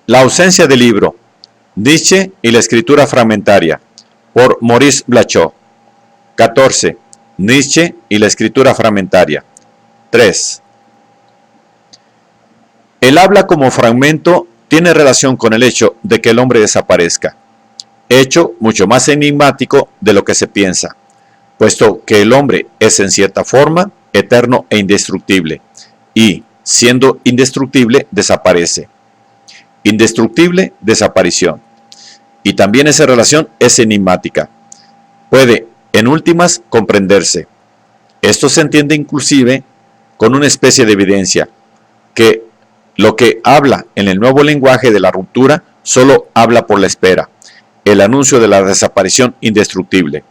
La ausencia de libro, Nietzsche y la escritura fragmentaria, por Maurice Blachot. 14. Nietzsche y la escritura fragmentaria. 3. El habla como fragmento tiene relación con el hecho de que el hombre desaparezca, hecho mucho más enigmático de lo que se piensa, puesto que el hombre es en cierta forma eterno e indestructible, y, siendo indestructible, desaparece. Indestructible, desaparición. Y también esa relación es enigmática. Puede, en últimas, comprenderse. Esto se entiende inclusive con una especie de evidencia, que lo que habla en el nuevo lenguaje de la ruptura solo habla por la espera, el anuncio de la desaparición indestructible.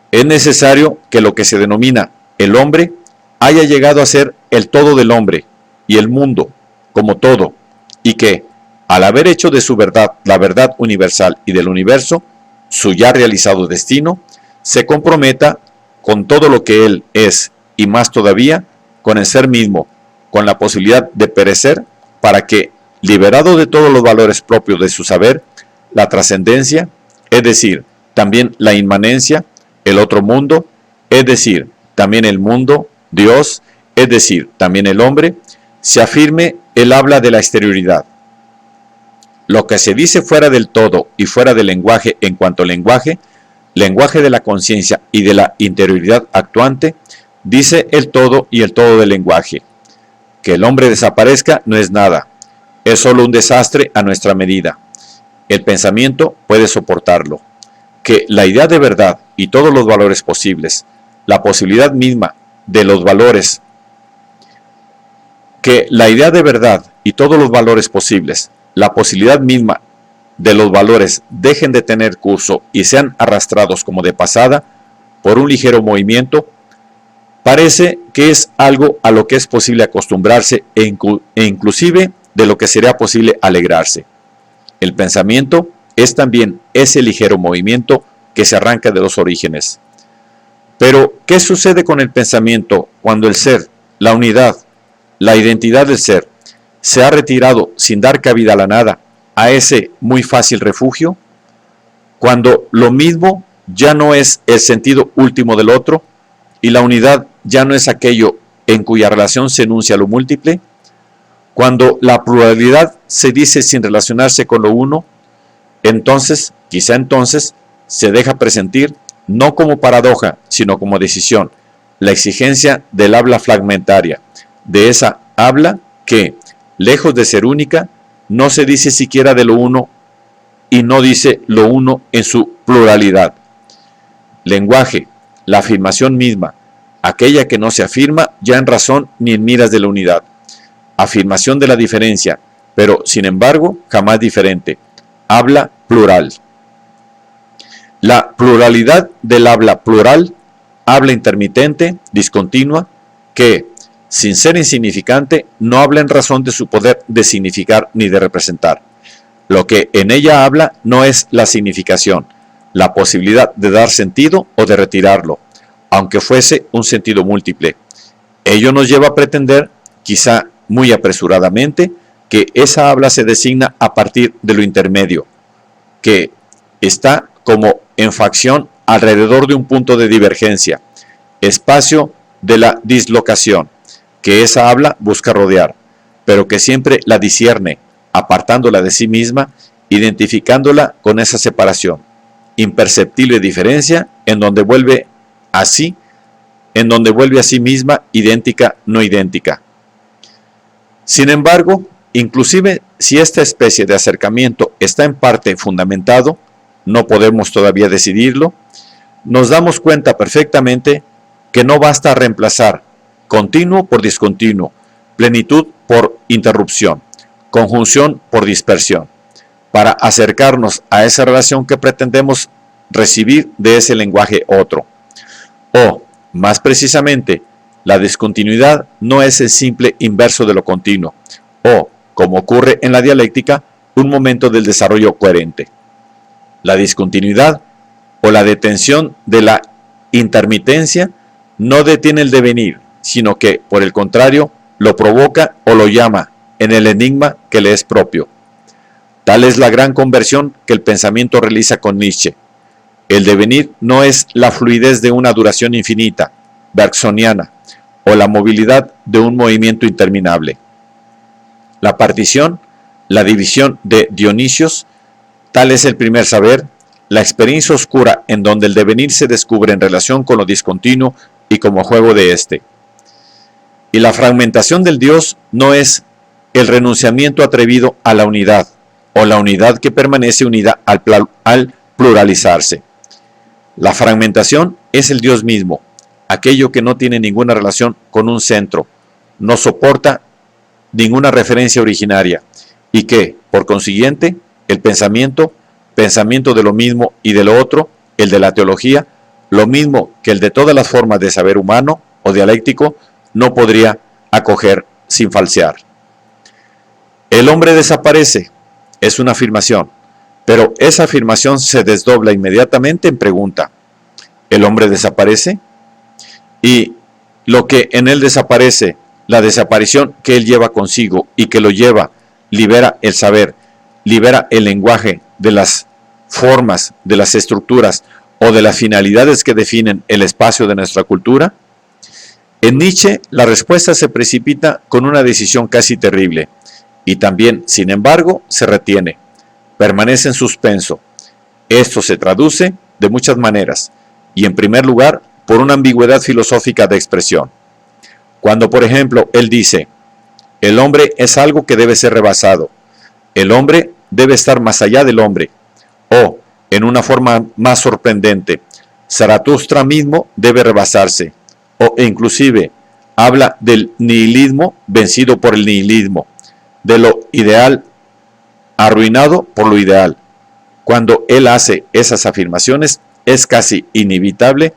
Es necesario que lo que se denomina el hombre haya llegado a ser el todo del hombre y el mundo como todo, y que, al haber hecho de su verdad la verdad universal y del universo, su ya realizado destino, se comprometa con todo lo que él es y más todavía con el ser mismo, con la posibilidad de perecer para que, liberado de todos los valores propios de su saber, la trascendencia, es decir, también la inmanencia, el otro mundo, es decir, también el mundo, Dios, es decir, también el hombre, se afirme el habla de la exterioridad. Lo que se dice fuera del todo y fuera del lenguaje en cuanto lenguaje, lenguaje de la conciencia y de la interioridad actuante, dice el todo y el todo del lenguaje. Que el hombre desaparezca no es nada, es solo un desastre a nuestra medida. El pensamiento puede soportarlo. Que la idea de verdad y todos los valores posibles, la posibilidad misma de los valores, que la idea de verdad y todos los valores posibles, la posibilidad misma de los valores dejen de tener curso y sean arrastrados como de pasada por un ligero movimiento, parece que es algo a lo que es posible acostumbrarse e inclusive de lo que sería posible alegrarse. El pensamiento es también ese ligero movimiento que se arranca de los orígenes. Pero, ¿qué sucede con el pensamiento cuando el ser, la unidad, la identidad del ser, se ha retirado sin dar cabida a la nada, a ese muy fácil refugio? Cuando lo mismo ya no es el sentido último del otro, y la unidad ya no es aquello en cuya relación se enuncia lo múltiple, cuando la pluralidad se dice sin relacionarse con lo uno, entonces, quizá entonces, se deja presentir, no como paradoja, sino como decisión, la exigencia del habla fragmentaria, de esa habla que, lejos de ser única, no se dice siquiera de lo uno y no dice lo uno en su pluralidad. Lenguaje, la afirmación misma, aquella que no se afirma ya en razón ni en miras de la unidad. Afirmación de la diferencia, pero sin embargo jamás diferente. Habla plural. La pluralidad del habla plural, habla intermitente, discontinua, que, sin ser insignificante, no habla en razón de su poder de significar ni de representar. Lo que en ella habla no es la significación, la posibilidad de dar sentido o de retirarlo, aunque fuese un sentido múltiple. Ello nos lleva a pretender, quizá muy apresuradamente, que esa habla se designa a partir de lo intermedio, que está como en facción alrededor de un punto de divergencia, espacio de la dislocación, que esa habla busca rodear, pero que siempre la discierne, apartándola de sí misma, identificándola con esa separación, imperceptible diferencia en donde vuelve a sí misma idéntica, no idéntica. Sin embargo, inclusive si esta especie de acercamiento está en parte fundamentado, no podemos todavía decidirlo, nos damos cuenta perfectamente que no basta reemplazar continuo por discontinuo, plenitud por interrupción, conjunción por dispersión, para acercarnos a esa relación que pretendemos recibir de ese lenguaje otro. O, más precisamente, la discontinuidad no es el simple inverso de lo continuo, o, como ocurre en la dialéctica, un momento del desarrollo coherente. La discontinuidad o la detención de la intermitencia no detiene el devenir, sino que, por el contrario, lo provoca o lo llama en el enigma que le es propio. Tal es la gran conversión que el pensamiento realiza con Nietzsche. El devenir no es la fluidez de una duración infinita, bergsoniana, o la movilidad de un movimiento interminable. La partición, la división de Dionisios, tal es el primer saber, la experiencia oscura en donde el devenir se descubre en relación con lo discontinuo y como juego de éste. Y la fragmentación del Dios no es el renunciamiento atrevido a la unidad, o la unidad que permanece unida al pluralizarse. La fragmentación es el Dios mismo, aquello que no tiene ninguna relación con un centro, no soporta ninguna referencia originaria, y que, por consiguiente, el pensamiento de lo mismo y de lo otro, el de la teología, lo mismo que el de todas las formas de saber humano o dialéctico, no podría acoger sin falsear. El hombre desaparece, es una afirmación, pero esa afirmación se desdobla inmediatamente en pregunta. ¿El hombre desaparece? Y lo que en él desaparece, la desaparición que él lleva consigo y que lo lleva, libera el saber, libera el lenguaje de las formas, de las estructuras o de las finalidades que definen el espacio de nuestra cultura. En Nietzsche la respuesta se precipita con una decisión casi terrible y también, sin embargo, se retiene, permanece en suspenso. Esto se traduce de muchas maneras y en primer lugar por una ambigüedad filosófica de expresión. Cuando, por ejemplo, él dice, el hombre es algo que debe ser rebasado, el hombre debe estar más allá del hombre, o, en una forma más sorprendente, Zaratustra mismo debe rebasarse, o inclusive habla del nihilismo vencido por el nihilismo, de lo ideal arruinado por lo ideal. Cuando él hace esas afirmaciones, es casi inevitable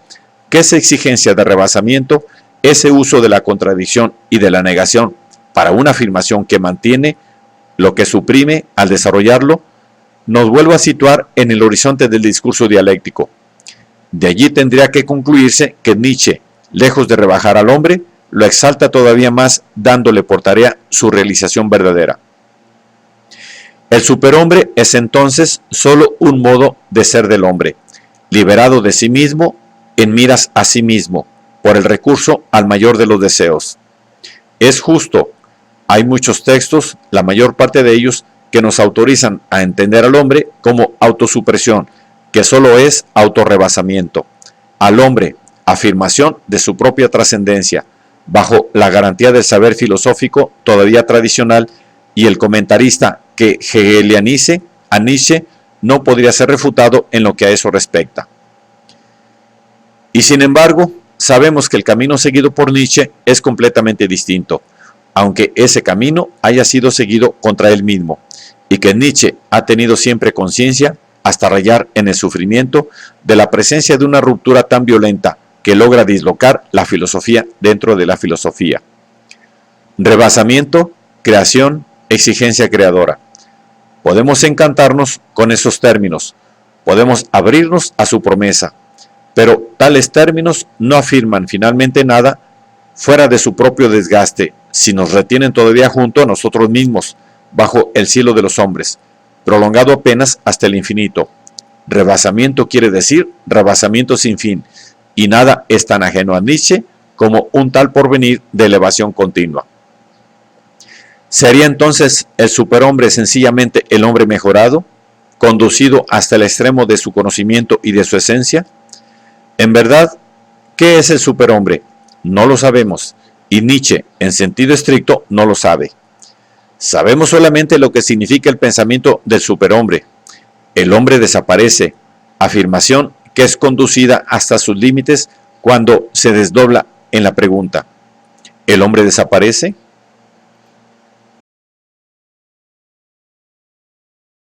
que esa exigencia de rebasamiento, ese uso de la contradicción y de la negación para una afirmación que mantiene lo que suprime al desarrollarlo, nos vuelva a situar en el horizonte del discurso dialéctico. De allí tendría que concluirse que Nietzsche, lejos de rebajar al hombre, lo exalta todavía más, dándole por tarea su realización verdadera. El superhombre es entonces solo un modo de ser del hombre, liberado de sí mismo, en miras a sí mismo, por el recurso al mayor de los deseos. Es justo, hay muchos textos, la mayor parte de ellos, que nos autorizan a entender al hombre como autosupresión, que solo es autorrebasamiento. Al hombre, afirmación de su propia trascendencia, bajo la garantía del saber filosófico todavía tradicional, y el comentarista que hegelianice a Nietzsche no podría ser refutado en lo que a eso respecta. Y sin embargo, sabemos que el camino seguido por Nietzsche es completamente distinto, aunque ese camino haya sido seguido contra él mismo, y que Nietzsche ha tenido siempre conciencia, hasta rayar en el sufrimiento, de la presencia de una ruptura tan violenta que logra dislocar la filosofía dentro de la filosofía. Rebasamiento, creación, exigencia creadora. Podemos encantarnos con esos términos, podemos abrirnos a su promesa, pero tales términos no afirman finalmente nada fuera de su propio desgaste, si nos retienen todavía junto a nosotros mismos, bajo el cielo de los hombres, prolongado apenas hasta el infinito. Rebasamiento quiere decir rebasamiento sin fin, y nada es tan ajeno a Nietzsche como un tal porvenir de elevación continua. ¿Sería entonces el superhombre sencillamente el hombre mejorado, conducido hasta el extremo de su conocimiento y de su esencia? En verdad, ¿qué es el superhombre? No lo sabemos, y Nietzsche, en sentido estricto, no lo sabe. Sabemos solamente lo que significa el pensamiento del superhombre. El hombre desaparece, afirmación que es conducida hasta sus límites cuando se desdobla en la pregunta. ¿El hombre desaparece?